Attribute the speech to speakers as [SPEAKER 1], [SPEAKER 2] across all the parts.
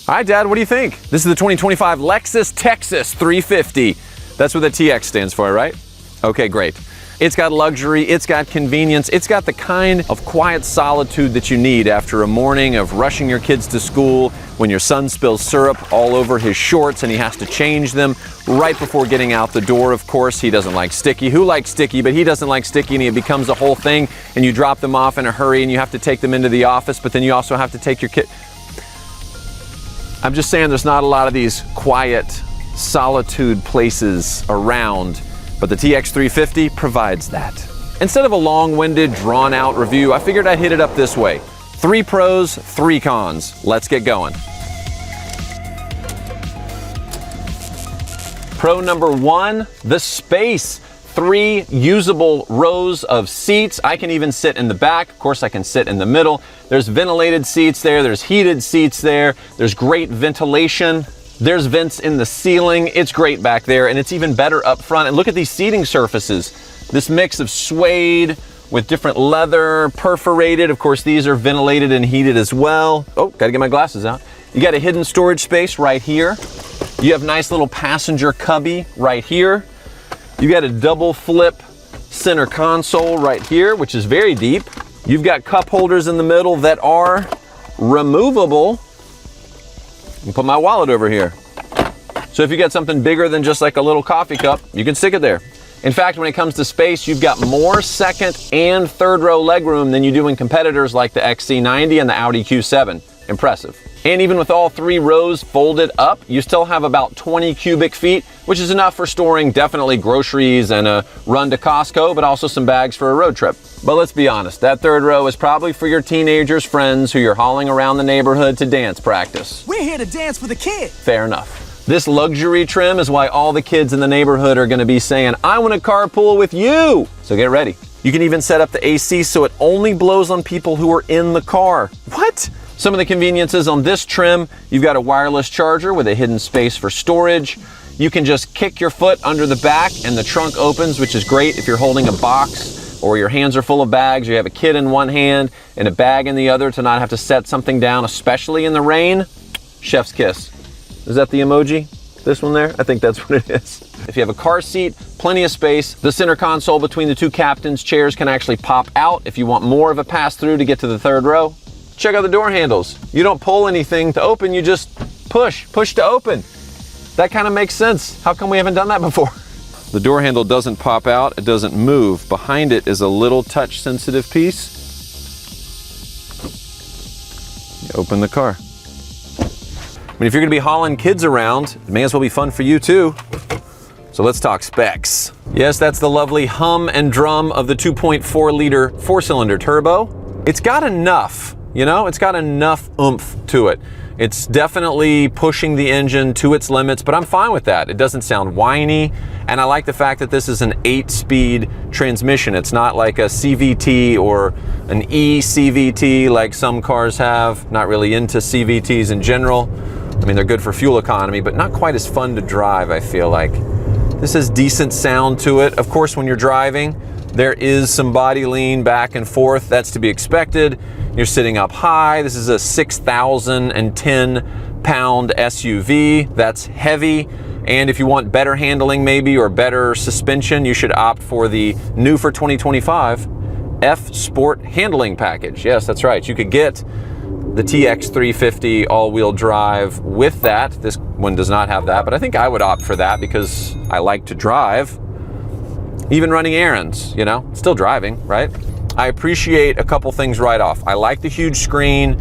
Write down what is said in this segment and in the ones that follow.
[SPEAKER 1] Hi, Dad, what do you think? This is the 2025 Lexus Texas 350. That's what the TX stands for, right? Okay, great. It's got luxury, it's got convenience, it's got the kind of quiet solitude that you need after a morning of rushing your kids to school, when your son spills syrup all over his shorts and he has to change them right before getting out the door. Of course, he doesn't like sticky. Who likes sticky? But he doesn't like sticky, and it becomes a whole thing, and you drop them off in a hurry and you have to take them into the office, but then you also have to take your kid. I'm just saying there's not a lot of these quiet solitude places around, but the TX 350 provides that. Instead of a long-winded, drawn-out review, I figured I'd hit it up this way. 3 pros, 3 cons. Let's get going. Pro number 1, the space. 3 usable rows of seats. I can even sit in the back. Of course, I can sit in the middle. There's ventilated seats there. There's heated seats there. There's great ventilation. There's vents in the ceiling. It's great back there, and it's even better up front. And look at these seating surfaces. This mix of suede with different leather, perforated. Of course, these are ventilated and heated as well. Oh, gotta get my glasses out. You got a hidden storage space right here. You have nice little passenger cubby right here. You got a double flip center console right here, which is very deep. You've got cup holders in the middle that are removable. I can put my wallet over here. So if you got something bigger than just like a little coffee cup, you can stick it there. In fact, when it comes to space, you've got more second and third row legroom than you do in competitors like the XC90 and the Audi Q7. Impressive. And even with all 3 rows folded up, you still have about 20 cubic feet, which is enough for storing definitely groceries and a run to Costco, but also some bags for a road trip. But let's be honest, that 3rd row is probably for your teenagers' friends who you're hauling around the neighborhood to dance practice.
[SPEAKER 2] We're here to dance for the kid.
[SPEAKER 1] Fair enough. This luxury trim is why all the kids in the neighborhood are gonna be saying, I want to carpool with you. So get ready. You can even set up the AC so it only blows on people who are in the car. What? Some of the conveniences on this trim, you've got a wireless charger with a hidden space for storage. You can just kick your foot under the back and the trunk opens, which is great if you're holding a box or your hands are full of bags, or you have a kid in one hand and a bag in the other to not have to set something down, especially in the rain. Chef's kiss. Is that the emoji? This one there? I think that's what it is. If you have a car seat, plenty of space. The center console between the 2 captain's chairs can actually pop out if you want more of a pass-through to get to the 3rd row. Check out the door handles. You don't pull anything to open, you just push to open. That kind of makes sense. How come we haven't done that before? The door handle doesn't pop out, it doesn't move. Behind it is a little touch sensitive piece. You open the car. I mean, if you're gonna be hauling kids around, it may as well be fun for you too. So let's talk specs. Yes, that's the lovely hum and drum of the 2.4 liter 4-cylinder turbo. It's got enough. You know, it's got enough oomph to it. It's definitely pushing the engine to its limits, but I'm fine with that. It doesn't sound whiny, and I like the fact that this is an 8-speed transmission. It's not like a CVT or an e-CVT like some cars have. Not really into CVTs in general. I mean, they're good for fuel economy, but not quite as fun to drive, I feel like. This has decent sound to it. Of course, when you're driving, there is some body lean back and forth. That's to be expected. You're sitting up high. This is a 6,010-pound SUV. That's heavy. And if you want better handling maybe, or better suspension, you should opt for the new for 2025 F Sport handling package. Yes, that's right. You could get the TX 350 all-wheel drive with that. This one does not have that, but I think I would opt for that because I like to drive. Even running errands, you know, still driving, right? I appreciate a couple things right off. I like the huge screen.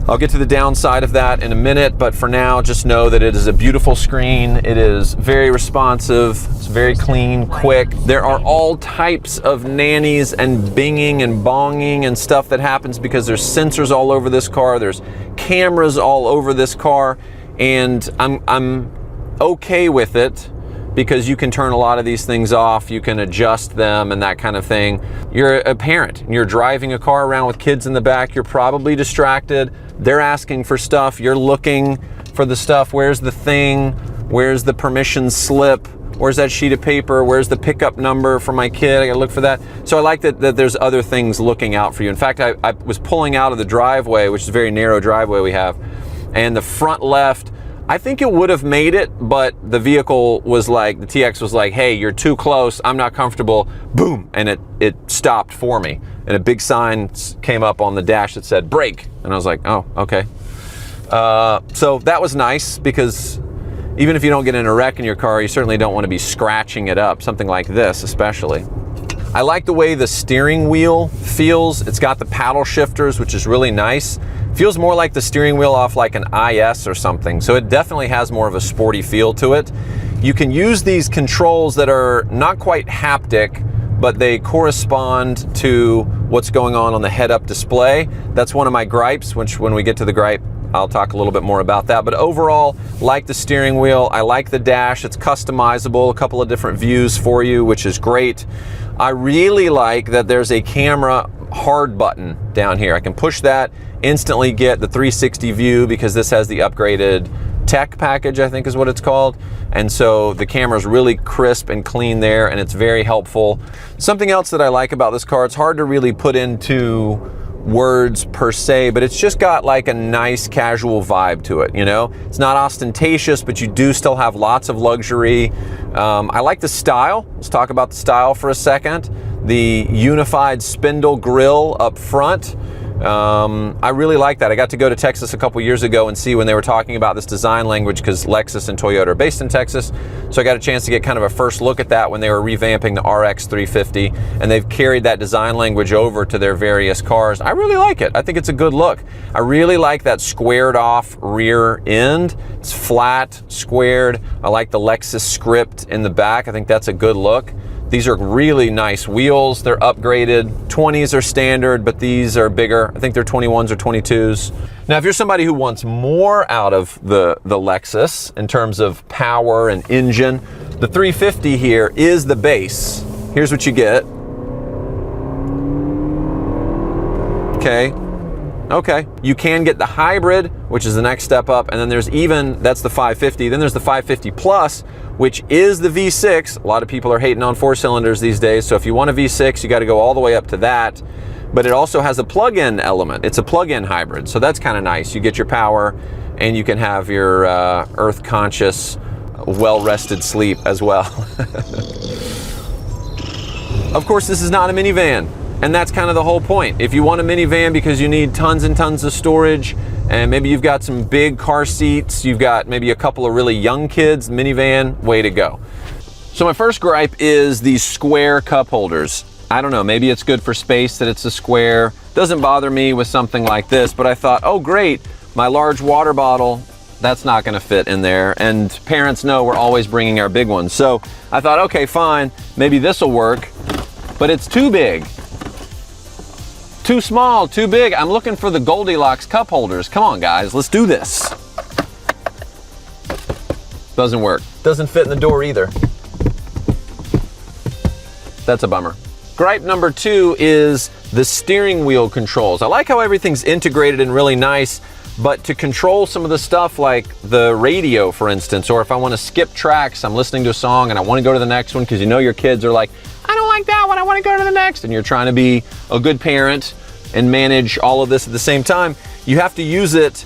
[SPEAKER 1] I'll get to the downside of that in a minute, but for now, just know that it is a beautiful screen. It is very responsive. It's very clean, quick. There are all types of nannies and binging and bonging and stuff that happens because there's sensors all over this car. There's cameras all over this car, and I'm okay with it, because you can turn a lot of these things off, you can adjust them and that kind of thing. You're a parent and you're driving a car around with kids in the back, you're probably distracted. They're asking for stuff, you're looking for the stuff. Where's the thing? Where's the permission slip? Where's that sheet of paper? Where's the pickup number for my kid? I gotta look for that. So I like that there's other things looking out for you. In fact, I was pulling out of the driveway, which is a very narrow driveway we have, and the front left, I think it would have made it, but the vehicle was like, the TX was like, hey, you're too close, I'm not comfortable, boom, and it stopped for me. And a big sign came up on the dash that said brake, and I was like, oh, okay. So that was nice, because even if you don't get in a wreck in your car, you certainly don't want to be scratching it up, something like this especially. I like the way the steering wheel feels. It's got the paddle shifters, which is really nice. Feels more like the steering wheel off like an IS or something, so it definitely has more of a sporty feel to it. You can use these controls that are not quite haptic, but they correspond to what's going on the head-up display. That's one of my gripes, which when we get to the gripe, I'll talk a little bit more about that. But overall, like the steering wheel, I like the dash. It's customizable, a couple of different views for you, which is great. I really like that there's a camera hard button down here. I can push that, instantly get the 360 view, because this has the upgraded tech package, I think is what it's called. And so the camera's really crisp and clean there, and it's very helpful. Something else that I like about this car, it's hard to really put into words per se, but it's just got like a nice casual vibe to it, you know? It's not ostentatious, but you do still have lots of luxury. I like the style. Let's talk about the style for a second. The unified spindle grille up front. I really like that. I got to go to Texas a couple years ago and see when they were talking about this design language, because Lexus and Toyota are based in Texas. So I got a chance to get kind of a first look at that when they were revamping the RX 350, and they've carried that design language over to their various cars. I really like it. I think it's a good look. I really like that squared off rear end. It's flat, squared. I like the Lexus script in the back. I think that's a good look. These are really nice wheels. They're upgraded. 20s are standard, but these are bigger. I think they're 21s or 22s. Now, if you're somebody who wants more out of the Lexus in terms of power and engine, the 350 here is the base. Here's what you get. Okay. You can get the hybrid, which is the next step up, and then there's even, that's the 550, then there's the 550 Plus, which is the V6. A lot of people are hating on 4-cylinders these days, so if you want a V6, you got to go all the way up to that. But it also has a plug-in element. It's a plug-in hybrid, so that's kind of nice. You get your power, and you can have your earth-conscious, well-rested sleep as well. Of course, this is not a minivan, and that's kind of the whole point. If you want a minivan because you need tons and tons of storage, and maybe you've got some big car seats, you've got maybe a couple of really young kids, minivan, way to go. So my first gripe is these square cup holders. I don't know, maybe it's good for space that it's a square. Doesn't bother me with something like this, but I thought, oh great, my large water bottle, that's not gonna fit in there. And parents know we're always bringing our big ones. So I thought, okay, fine, maybe this will work, but it's too big. Too small, too big. I'm looking for the Goldilocks cup holders. Come on, guys, let's do this. Doesn't work. Doesn't fit in the door either. That's a bummer. Gripe number 2 is the steering wheel controls. I like how everything's integrated and really nice, but to control some of the stuff like the radio, for instance, or if I want to skip tracks, I'm listening to a song and I want to go to the next one, because you know your kids are like, I don't like that one, I want to go to the next, and you're trying to be a good parent and manage all of this at the same time. You have to use it,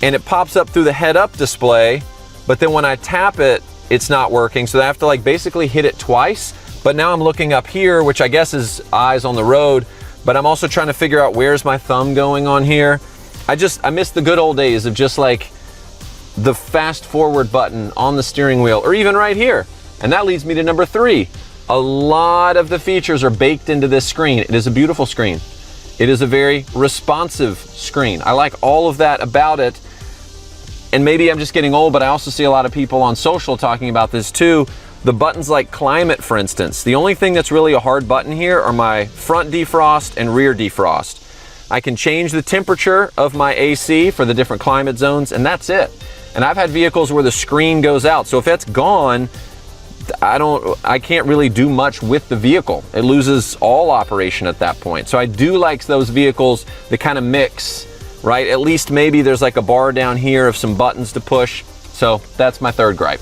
[SPEAKER 1] and it pops up through the head-up display, but then when I tap it, it's not working, so I have to like basically hit it twice. But now I'm looking up here, which I guess is eyes on the road, but I'm also trying to figure out where's my thumb going on here. I miss the good old days of just like the fast forward button on the steering wheel, or even right here. And that leads me to number 3. A lot of the features are baked into this screen. It is a beautiful screen. It is a very responsive screen. I like all of that about it. And maybe I'm just getting old, but I also see a lot of people on social talking about this too. The buttons like climate, for instance. The only thing that's really a hard button here are my front defrost and rear defrost. I can change the temperature of my AC for the different climate zones, and that's it. And I've had vehicles where the screen goes out. So if that's gone, I can't really do much with the vehicle. It loses all operation at that point. So I do like those vehicles that kind of mix, right? At least maybe there's like a bar down here of some buttons to push. So that's my third gripe.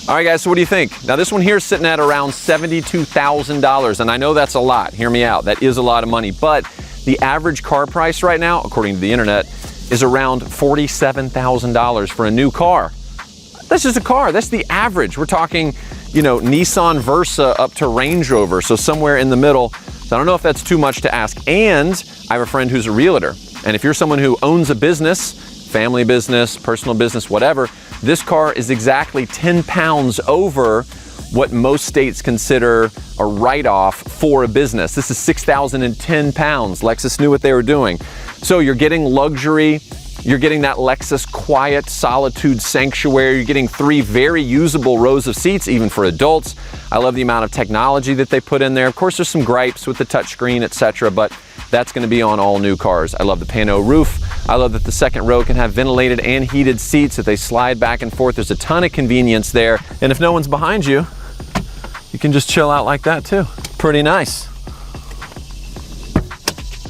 [SPEAKER 1] All right, guys, so what do you think? Now, this one here is sitting at around $72,000, and I know that's a lot. Hear me out. That is a lot of money, but the average car price right now, according to the internet, is around $47,000 for a new car. That's just a car. That's the average. We're talking, you know, Nissan Versa up to Range Rover, so somewhere in the middle. So I don't know if that's too much to ask. And I have a friend who's a realtor. And if you're someone who owns a business, family business, personal business, whatever, this car is exactly 10 pounds over what most states consider a write-off for a business. This is 6,010 pounds. Lexus knew what they were doing. So you're getting luxury, you're getting that Lexus quiet solitude sanctuary, you're getting 3 very usable rows of seats, even for adults. I love the amount of technology that they put in there. Of course, there's some gripes with the touchscreen, etc., but that's gonna be on all new cars. I love the pano roof. I love that the second row can have ventilated and heated seats that they slide back and forth. There's a ton of convenience there. And if no one's behind you, you can just chill out like that too. Pretty nice.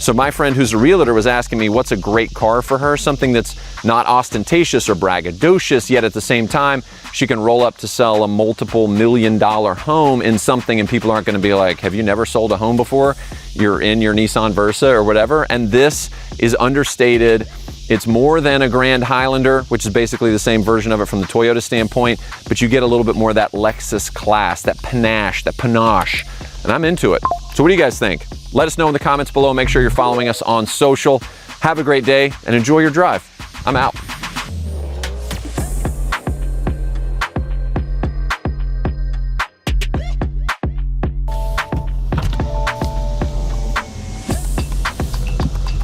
[SPEAKER 1] So my friend who's a realtor was asking me what's a great car for her, something that's not ostentatious or braggadocious, yet at the same time, she can roll up to sell a multiple $1,000,000 home in something and people aren't gonna be like, have you never sold a home before? You're in your Nissan Versa or whatever. And this is understated. It's more than a Grand Highlander, which is basically the same version of it from the Toyota standpoint, but you get a little bit more of that Lexus class, that panache, and I'm into it. So what do you guys think? Let us know in the comments below. Make sure you're following us on social. Have a great day and enjoy your drive. I'm out.